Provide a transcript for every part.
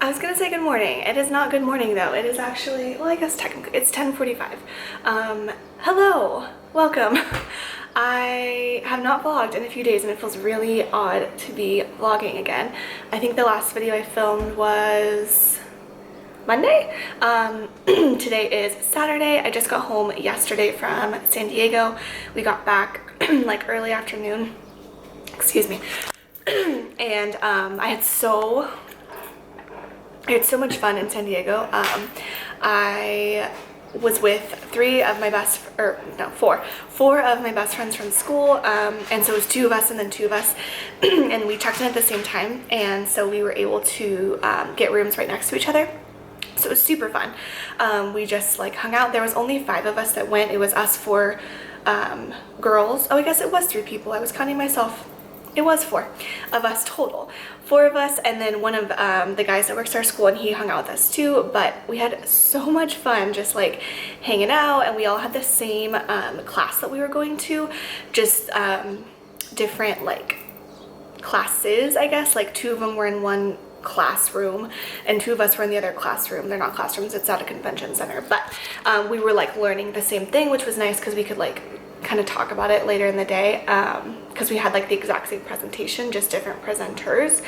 I was gonna say good morning. It is not good morning though. It is actually, well, I guess technically it's 10:45. Hello, welcome. I have not vlogged in a few days and it feels really odd to be vlogging again. I think the last video I filmed was Monday. Today is Saturday. I just got home yesterday from San Diego. We got back like early afternoon, excuse me. And I had so much fun in San Diego. I was with four of my best friends from school, and so it was two of us and then two of us, and we checked in at the same time, and so we were able to get rooms right next to each other. So it was super fun. We just like hung out. There was only 5 of us that went. It was us 4 girls. Oh, I guess it was 3 people. I was counting myself. It was 4 of us total. 4 of us, and then one of the guys that works at our school, and he hung out with us too. But we had so much fun just like hanging out, and we all had the same class that we were going to, just different like classes, I guess. Like 2 of them were in one classroom and 2 of us were in the other classroom. They're not classrooms, it's at a convention center, but we were like learning the same thing, which was nice because we could like kind of talk about it later in the day, because we had like the exact same presentation, just different presenters.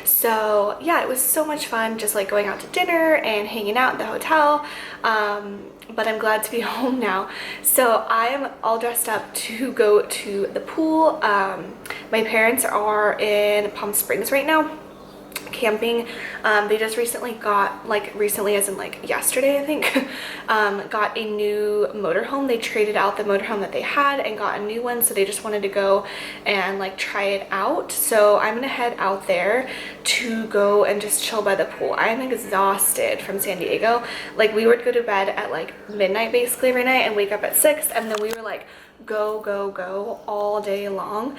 So yeah, it was so much fun just like going out to dinner and hanging out at the hotel, but I'm glad to be home now. So I am all dressed up to go to the pool. My parents are in Palm Springs right now camping. They just recently got, like recently as in like yesterday I think, got a new motorhome. They traded out the motorhome that they had and got a new one, so they just wanted to go and like try it out. So I'm gonna head out there to go and just chill by the pool. I am exhausted from San Diego. Like we would go to bed at like midnight basically every night and wake up at 6, and then we were like go all day long.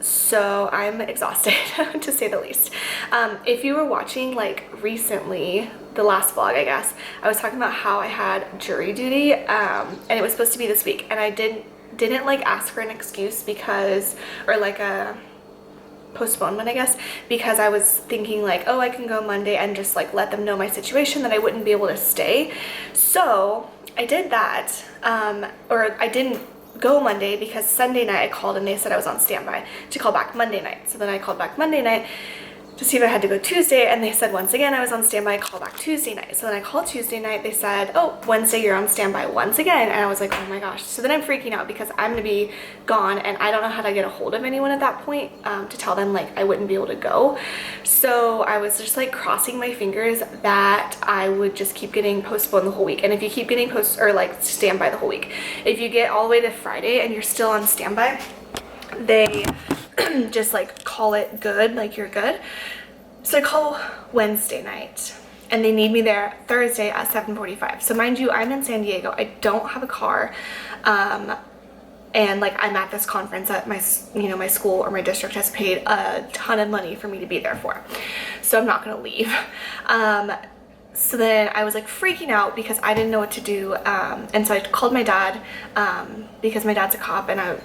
So I'm exhausted to say the least. If you were watching like recently, the last vlog I guess, I was talking about how I had jury duty, and it was supposed to be this week, and I didn't like ask for an excuse because, or like a postponement I guess, because I was thinking like, oh, I can go Monday and just like let them know my situation, that I wouldn't be able to stay. So I did that, or I didn't go Monday because Sunday night I called and they said I was on standby to call back Monday night. So then I called back Monday night to see if I had to go Tuesday, and they said once again I was on standby, call back Tuesday night. So then I called Tuesday night, they said, oh, Wednesday you're on standby once again, and I was like, oh my gosh. So then I'm freaking out because I'm gonna be gone and I don't know how to get a hold of anyone at that point, to tell them like I wouldn't be able to go. So I was just like crossing my fingers that I would just keep getting postponed the whole week. And if you keep getting standby the whole week, if you get all the way to Friday and you're still on standby, they just like call it good, like you're good. So I call Wednesday night and they need me there Thursday at 7:45. So mind you, I'm in San Diego. I don't have a car, and like I'm at this conference that my school or my district has paid a ton of money for me to be there for. So I'm not gonna leave. So then I was like freaking out because I didn't know what to do, and so I called my dad, because my dad's a cop, and I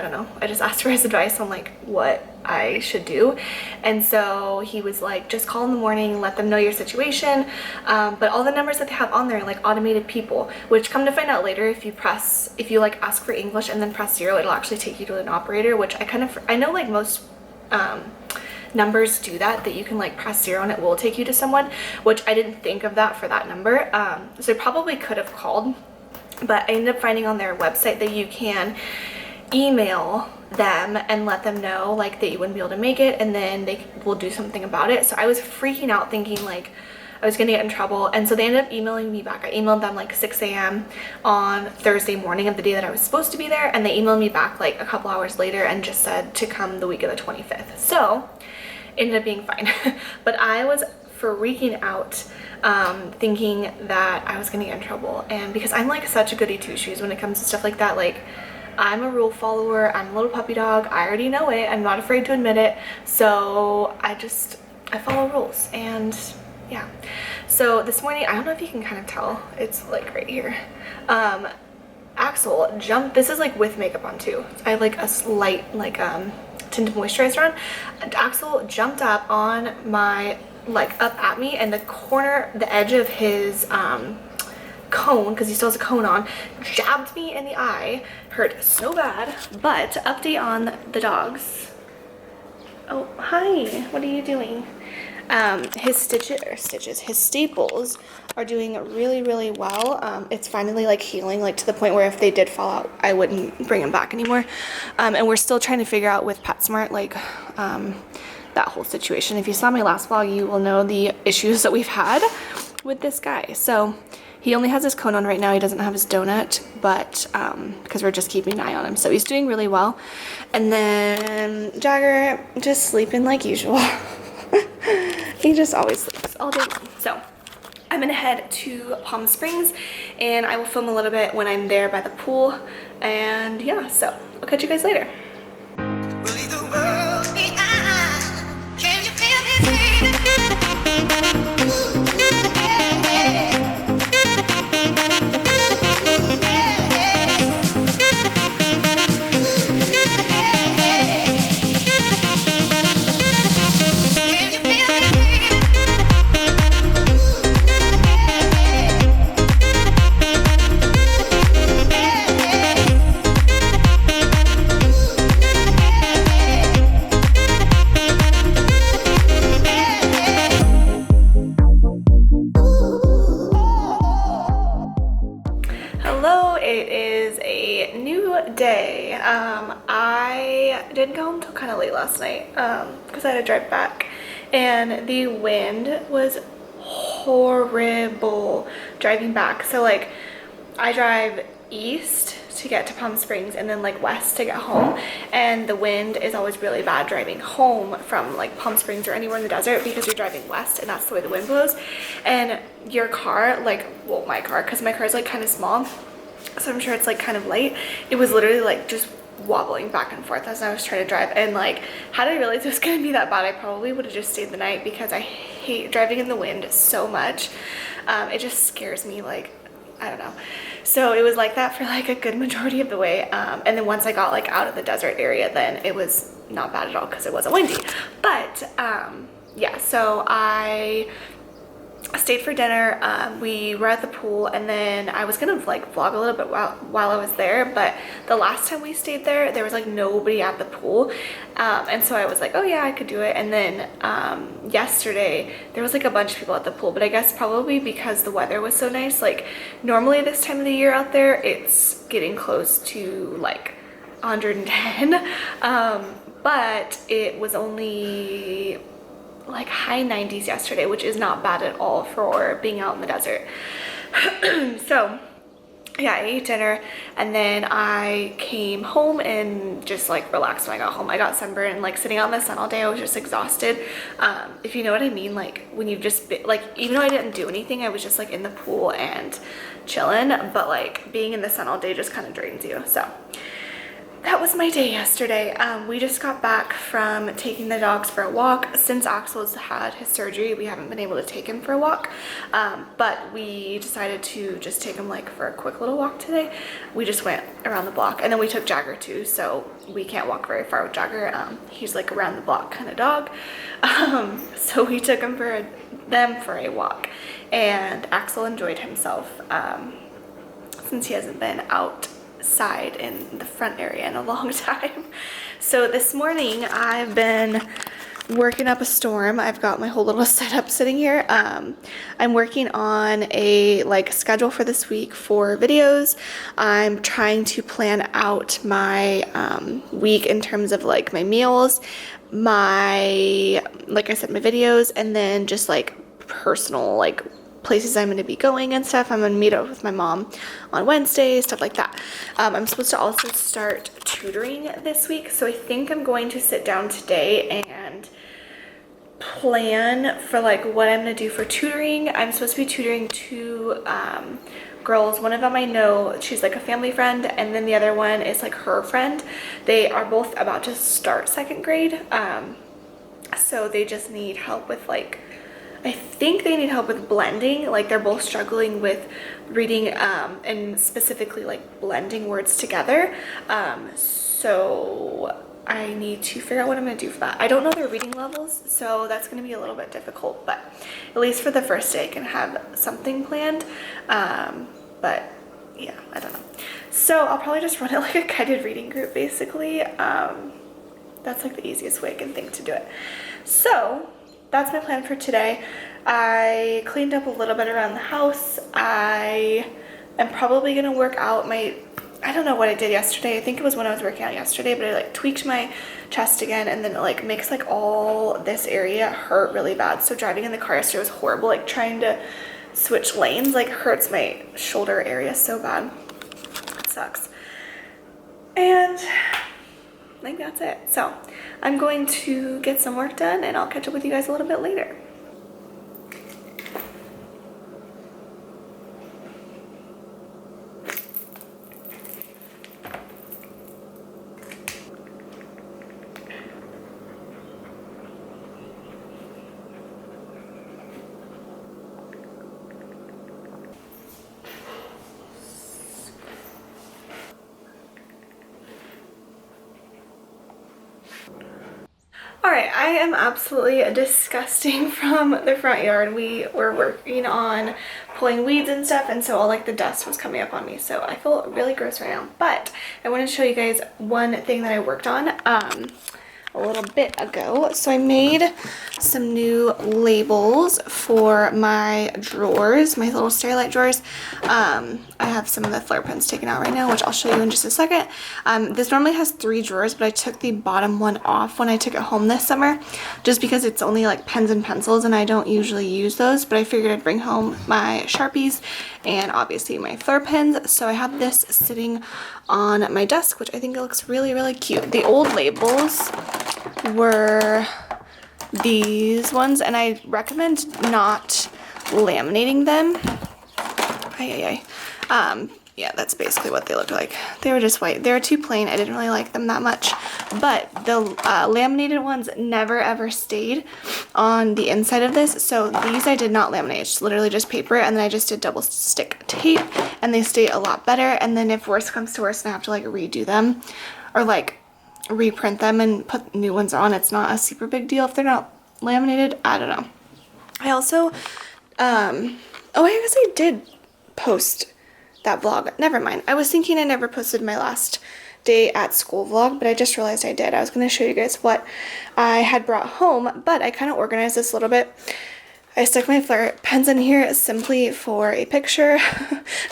don't know, I just asked for his advice on like what I should do. And so he was like, just call in the morning, let them know your situation, but all the numbers that they have on there are like automated people, which come to find out later, if you like ask for English and then press 0, it'll actually take you to an operator, which I know like most numbers do that you can like press 0 and it will take you to someone, which I didn't think of that for that number. So I probably could have called, but I ended up finding on their website that you can email them and let them know like that you wouldn't be able to make it, and then they will do something about it. So I was freaking out thinking like I was gonna get in trouble, and so they ended up emailing me back. I emailed them like 6 a.m. on Thursday morning of the day that I was supposed to be there, and they emailed me back like a couple hours later and just said to come the week of the 25th. So it ended up being fine. But I was freaking out, thinking that I was gonna get in trouble, and because I'm like such a goody two-shoes when it comes to stuff like that, like I'm a rule follower, I'm a little puppy dog, I already know it, I'm not afraid to admit it, so I follow rules. And yeah, so this morning, I don't know if you can kind of tell, it's like right here, Axel jumped, this is like with makeup on too, I have like a slight like tinted moisturizer on. Axel jumped up on my like up at me, and the edge of his cone, because he still has a cone on, jabbed me in the eye. Hurt so bad. But update on the dogs. Oh, hi. What are you doing? His staples are doing really, really well. It's finally like healing, like to the point where if they did fall out, I wouldn't bring him back anymore. And we're still trying to figure out with PetSmart, like, that whole situation. If you saw my last vlog, you will know the issues that we've had with this guy. So he only has his cone on right now. He doesn't have his donut, but because we're just keeping an eye on him. So he's doing really well. And then Jagger just sleeping like usual. He just always sleeps all day long. So I'm gonna head to Palm Springs, and I will film a little bit when I'm there by the pool. And yeah, so I'll catch you guys later. Day. I didn't go home until kind of late last night because I had to drive back, and the wind was horrible driving back. So like I drive east to get to Palm Springs and then like west to get home, and the wind is always really bad driving home from like Palm Springs or anywhere in the desert because you're driving west and that's the way the wind blows. And your car, like, well, my car, because my car is like kind of small, so I'm sure it's like kind of light, it was literally like just wobbling back and forth as I was trying to drive. And like, had I realized it was gonna be that bad, I probably would have just stayed the night because I hate driving in the wind so much. It just scares me, like, I don't know. So it was like that for like a good majority of the way. And then once I got like out of the desert area, then it was not bad at all because it wasn't windy. But yeah, so I stayed for dinner. We were at the pool, and then I was gonna like vlog a little bit while I was there, but the last time we stayed there was like nobody at the pool, and so I was like, oh yeah, I could do it. And then yesterday there was like a bunch of people at the pool, but I guess probably because the weather was so nice. Like normally this time of the year out there it's getting close to like 110, but it was only like high 90s yesterday, which is not bad at all for being out in the desert. So yeah, I ate dinner, and then I came home and just like relaxed when I got home. I got sunburned, and like sitting out in the sun all day, I was just exhausted. If you know what I mean, like when you've just been, like, even though I didn't do anything, I was just like in the pool and chilling, but like being in the sun all day just kind of drains you. So that was my day yesterday. We just got back from taking the dogs for a walk. Since Axel's had his surgery, we haven't been able to take him for a walk, but we decided to just take him like for a quick little walk today. We just went around the block, and then we took Jagger too, so we can't walk very far with Jagger. He's like around the block kind of dog. So we took him for a walk, and Axel enjoyed himself since he hasn't been outside in the front area in a long time. So this morning I've been working up a storm. I've got my whole little setup sitting here. I'm working on a like schedule for this week for videos. I'm trying to plan out my week in terms of like my meals, my, like I said, my videos, and then just like personal like places I'm going to be going and stuff. I'm going to meet up with my mom on Wednesday, stuff like that. I'm supposed to also start tutoring this week, so I think I'm going to sit down today and plan for like what I'm going to do for tutoring. I'm supposed to be tutoring two girls. One of them I know, she's like a family friend, and then the other one is like her friend. They are both about to start second grade, so they just need help with like, I think they need help with blending. Like they're both struggling with reading and specifically like blending words together. So I need to figure out what I'm going to do for that. I don't know their reading levels, so that's going to be a little bit difficult, but at least for the first day I can have something planned. But yeah, I don't know. So I'll probably just run it like a guided reading group, basically. That's like the easiest way I can think to do it. So that's my plan for today. I cleaned up a little bit around the house. I am probably going to work out I don't know what I did yesterday. I think it was when I was working out yesterday, but I like tweaked my chest again, and then it like makes like all this area hurt really bad. So driving in the car yesterday was horrible. Like trying to switch lanes like hurts my shoulder area so bad. It sucks. And I think that's it. So I'm going to get some work done, and I'll catch up with you guys a little bit later. Alright, I am absolutely disgusting from the front yard. We were working on pulling weeds and stuff, and so all like the dust was coming up on me, so I feel really gross right now. But I want to show you guys one thing that I worked on a little bit ago. So I made some new labels for my drawers, my little Sterilite drawers. I have some of the flare pens taken out right now, which I'll show you in just a second. This normally has 3 drawers, but I took the bottom one off when I took it home this summer, just because it's only like pens and pencils and I don't usually use those, but I figured I'd bring home my Sharpies and obviously my flare pens. So I have this sitting on my desk, which I think it looks really, really cute. The old labels were these ones, and I recommend not laminating them. Yeah, that's basically what they looked like. They were just white. They were too plain. I didn't really like them that much. But the laminated ones never ever stayed on the inside of this. So these I did not laminate. It's literally just paper, and then I just did double stick tape, and they stay a lot better. And then if worse comes to worse and I have to like redo them or like reprint them and put new ones on, it's not a super big deal if they're not laminated. I don't know. I also I guess I did post that vlog. Never mind. I was thinking I never posted my last day at school vlog, but I just realized I did. I was going to show you guys what I had brought home, but I kind of organized this a little bit. I stuck my flare pens in here simply for a picture.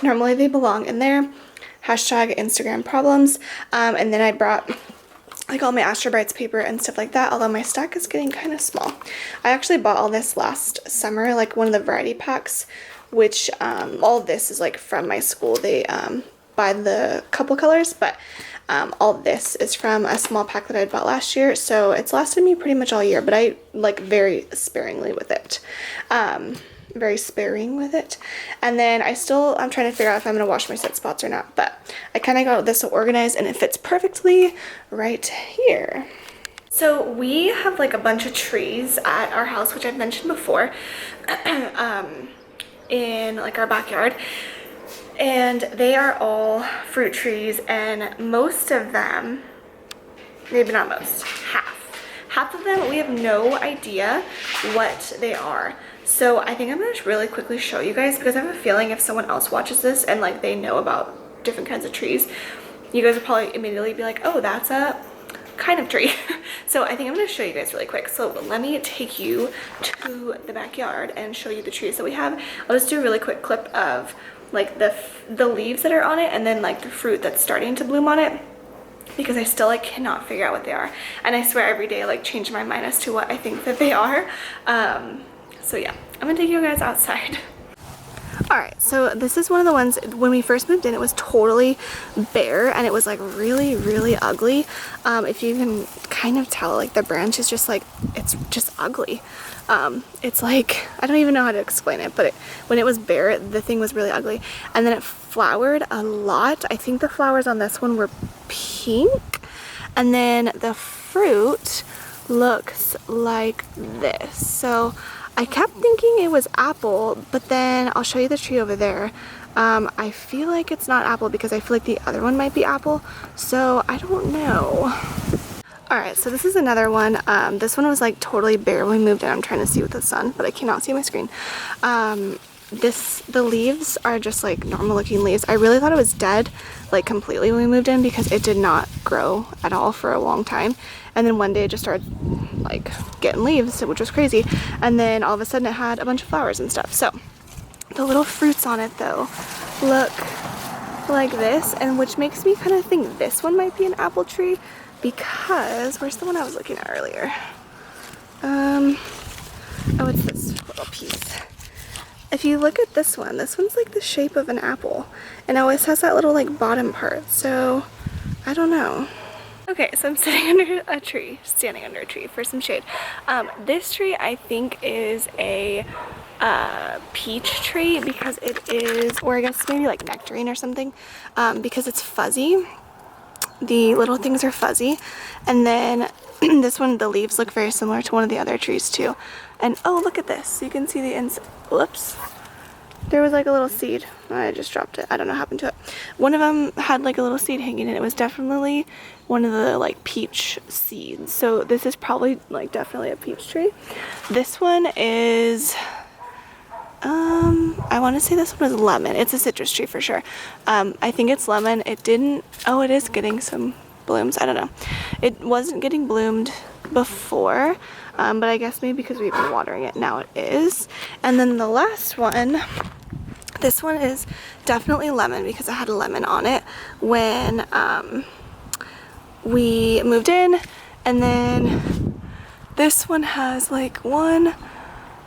Normally they belong in there. Hashtag Instagram problems. And then I brought like all my Astro Brights paper and stuff like that, although my stack is getting kind of small. I actually bought all this last summer, like one of the variety packs, which all of this is like from my school. They buy the couple colors, but all this is from a small pack that I bought last year, so it's lasted me pretty much all year, but I like very sparingly with it. Very sparing with it. And then I'm trying to figure out if I'm going to wash my set spots or not, but I kind of got this organized and it fits perfectly right here. So we have like a bunch of trees at our house, which I've mentioned before, in like our backyard, and they are all fruit trees, and most of them, maybe not most, half of them we have no idea what they are. So I think I'm gonna just really quickly show you guys, because I have a feeling if someone else watches this and like they know about different kinds of trees, you guys will probably immediately be like, oh, that's a kind of tree. So I think I'm going to show you guys really quick. So let me take you to the backyard and show you the trees that we have. I'll just do a really quick clip of like the leaves that are on it, and then like the fruit that's starting to bloom on it, because I still like cannot figure out what they are, and I swear every day I like change my mind as to what I think that they are. So yeah, I'm gonna take you guys outside. Alright, so this is one of the ones, when we first moved in, it was totally bare, and it was like really, really ugly. If you can kind of tell, like the branch is just like, it's just ugly. It's like, I don't even know how to explain it, but when it was bare, the thing was really ugly. And then it flowered a lot. I think the flowers on this one were pink. And then the fruit looks like this. So I kept thinking it was apple, but then I'll show you the tree over there. I feel like it's not apple because I feel like the other one might be apple, so I don't know. Alright, so this is another one. This one was like totally bare when we moved in. I'm trying to see with the sun, but I cannot see my screen. The leaves are just like normal looking leaves. I really thought it was dead like completely when we moved in because it did not grow at all for a long time. And then one day it just started like getting leaves, which was crazy. And then all of a sudden it had a bunch of flowers and stuff. So the little fruits on it though look like this, and which makes me kind of think this one might be an apple tree. Because, where's the one I was looking at earlier? Oh, it's this little piece. If you look at this one's like the shape of an apple. And it always has that little like bottom part. So, I don't know. Okay, so I'm standing under a tree for some shade. This tree I think is a peach tree because it is, or I guess maybe like nectarine or something, because it's fuzzy. The little things are fuzzy, and then this one, the leaves look very similar to one of the other trees too. And oh, look at this, you can see the whoops, there was like a little seed. I just dropped it. I don't know what happened to it. One of them had like a little seed hanging, and it was definitely one of the like peach seeds. So this is probably like definitely a peach tree. This one is I want to say this one was lemon. It's a citrus tree for sure. I think it's lemon. It didn't, oh, it is getting some blooms. I don't know. It wasn't getting bloomed before, but I guess maybe because we've been watering it, now it is. And then the last one, this one is definitely lemon because it had a lemon on it when we moved in. And then this one has like one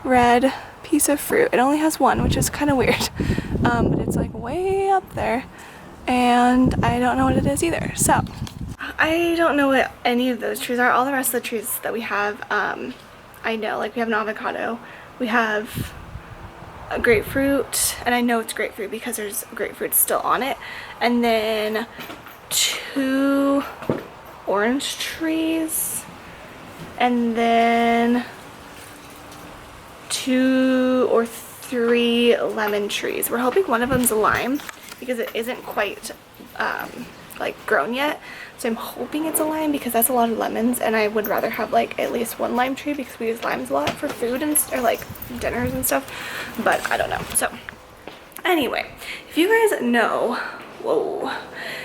red piece of fruit. It only has one, which is kind of weird, but it's like way up there, and I don't know what it is either. So I don't know what any of those trees are. All the rest of the trees that we have, I know, like we have an avocado, we have a grapefruit, and I know it's grapefruit because there's grapefruit still on it, and then 2 orange trees, and then 2 or 3 lemon trees. We're hoping one of them's a lime because it isn't quite like grown yet. So I'm hoping it's a lime because that's a lot of lemons, and I would rather have like at least 1 lime tree because we use limes a lot for food and or like dinners and stuff. But I don't know. So anyway, if you guys know,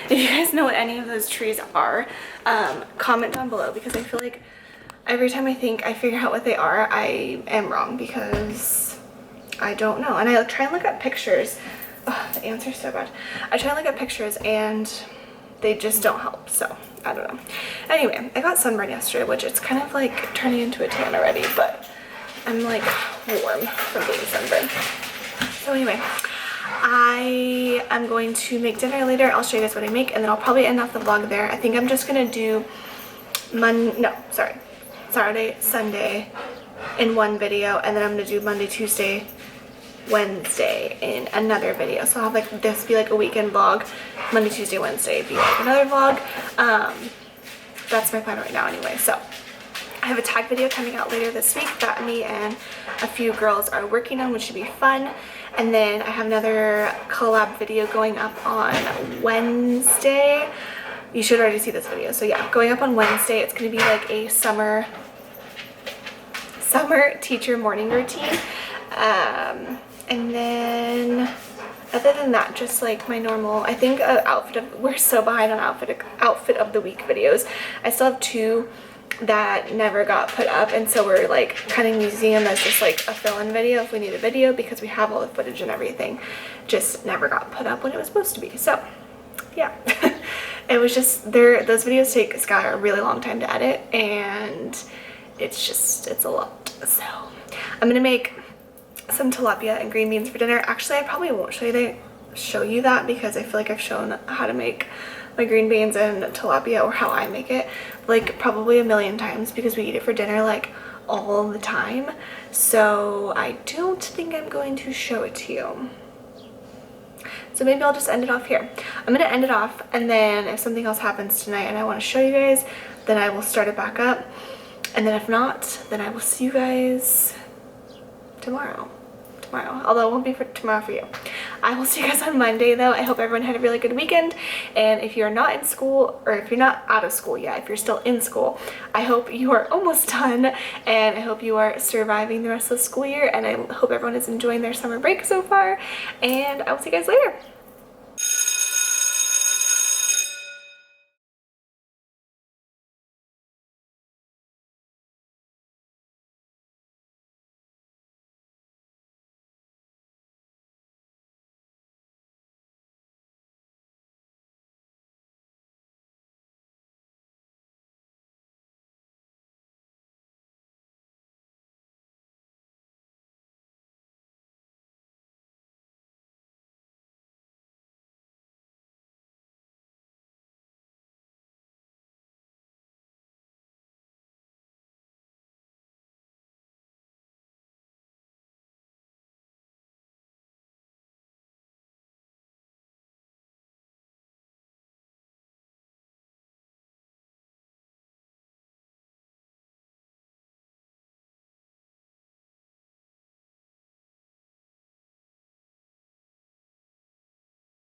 if you guys know what any of those trees are, comment down below because I feel like every time I think I figure out what they are, I am wrong because I don't know. And I try and look at pictures. Oh, the ants are so bad. I try and look at pictures and they just don't help. So I don't know. Anyway, I got sunburned yesterday, which it's kind of like turning into a tan already, but I'm like warm from being sunburned. So anyway, I am going to make dinner later. I'll show you guys what I make, and then I'll probably end off the vlog there. I think I'm just gonna do Saturday, Sunday in one video, and then I'm gonna do Monday, Tuesday, Wednesday in another video. So I'll have like this be like a weekend vlog, Monday, Tuesday, Wednesday be like another vlog. That's my plan right now anyway. So I have a tag video coming out later this week that me and a few girls are working on, which should be fun. And then I have another collab video going up on Wednesday. You should already see this video. So yeah, going up on Wednesday. It's going to be like a summer teacher morning routine. And then other than that, just like my normal, I think we're so behind on outfit of the week videos. I still have 2 that never got put up, and so we're like kind of using them as just like a fill-in video if we need a video, because we have all the footage and everything, just never got put up when it was supposed to be. So yeah. It was just those videos take Skylar a really long time to edit, and it's a lot. So I'm gonna make some tilapia and green beans for dinner. Actually, I probably won't show you that because I feel like I've shown how to make my green beans and tilapia, or how I make it, like probably a million times because we eat it for dinner like all the time. So I don't think I'm going to show it to you. So maybe I'll just end it off here. I'm gonna end it off, and then if something else happens tonight and I want to show you guys, then I will start it back up. And then if not, then I will see you guys tomorrow. tomorrow, although it won't be for tomorrow for you. I will see you guys on Monday though. I hope everyone had a really good weekend, and if you're not in school, or if you're not out of school yet, if you're still in school, I hope you are almost done, and I hope you are surviving the rest of the school year, and I hope everyone is enjoying their summer break so far, and I will see you guys later.